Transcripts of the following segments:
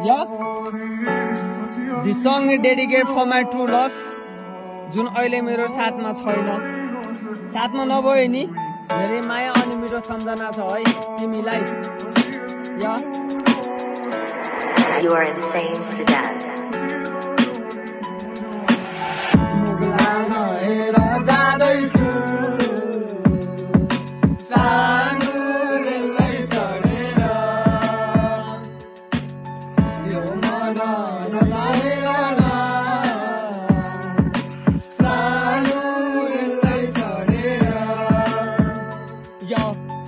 Yeah? This song is dedicated for my true love जुन अहिले मेरो साथमा छैन साथमा नभए नि धेरै माया अनि मेरो सम्झना छ है तिमीलाई या You are insane, Sudan.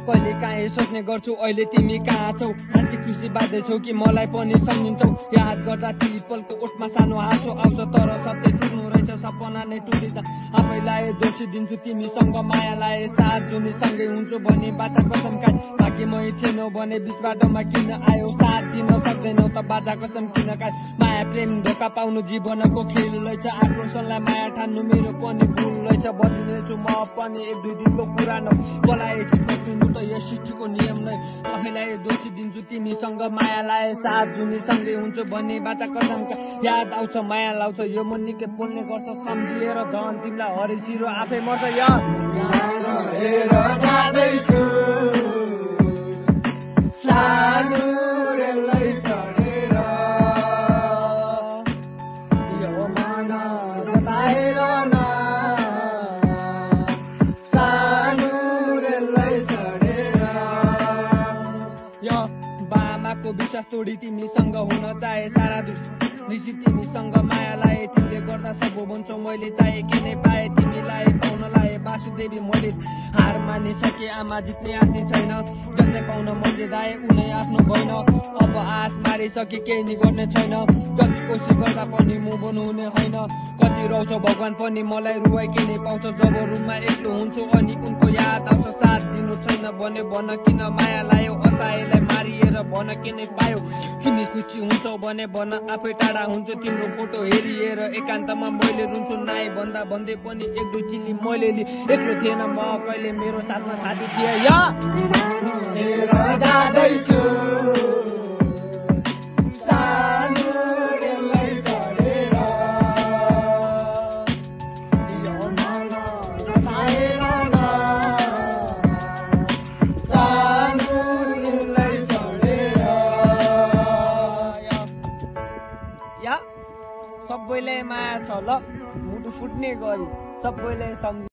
कहिले काहीँ सोच्ने गर्छु अहिले तिमी कहाँ छौ हाँसी खुसी बाँध्दैछौ कि मलाई पनि सम्झिन्छौ याद गर्दा ती पलको ओठमा सानो हाँसो आउँछ तर सत्य चुक्नु रहेछ सपना नै टुटिँदा आफैलाई दोषी दिन्छु तिमीसँग माया लाए साथ जुनी सँगै हुन्छु भने बाचा कसम खाए बाँकी मै थिएनौ भने बिच बाटोमा किन आयो साथ दिन सक्दैनौ त बाचा कसम किन खाए माया प्रेम धोका पाउनु जीवनको खेल रहेछ आक्रोशनलाई माया ठान्नु मेरो पनि भुल रहेछ बदलिनेछु म पनि एक दुई दिनको पुरानो बोलाए चित्नु त यो सृष्टिको नियम नै आफैलाई दोषी दिन्छु तिमीसँग माया लाए साथ जुनी सँगै हुन्छु भन्ने बाचा कसमका याद आउँछ माया लाउँछ यो मन निकै बोल्ने गर्छ सम्झिएर झन् तिमीलाई हरिसिरो आफै मर्छ बाबाको विश्वास तोडी तिमीसँग हुन चाहे सारा निश्चित तिमीसँग माया लाए तिमीले गर्दा सब भन्छौ मैले चाहे के नै पाए तिमीलाई पाउन लाए वासुदेवी मैले हार मानिसके आमा जित्ने आशी छैन जसले पाउन मैले दाए उनै आफ्नो भएन अब आश मारिसके केही नि गर्ने छैन कति कोसिस गर्दा पनि म बन्नुहुने होइन कति रहन्छ भगवान पनि मलाई रुवाई के नै पाउँछ जब रुममा एक्लो हुन्छु अनि उनको याद आउँछ साथ दिनु छैन भने भन किन माया लायो असहायलाई मारिएर भन के नै पायो तिमी खुसी हुन्छौ भने भन आफै टाढा हुन्छ तिम्रो फोटो हेरिएर एकान्तमा मैले रुन्छु नाइ भन्दा भन्दै पनि एक दुई चिल्ली मैले लि एक्लो थिएन म कहिले मेरो साथमा साथी थिए या जाँदैछु सबैलाई माया छ ल मुटु फुट्ने गरी सबैलाई सम्झ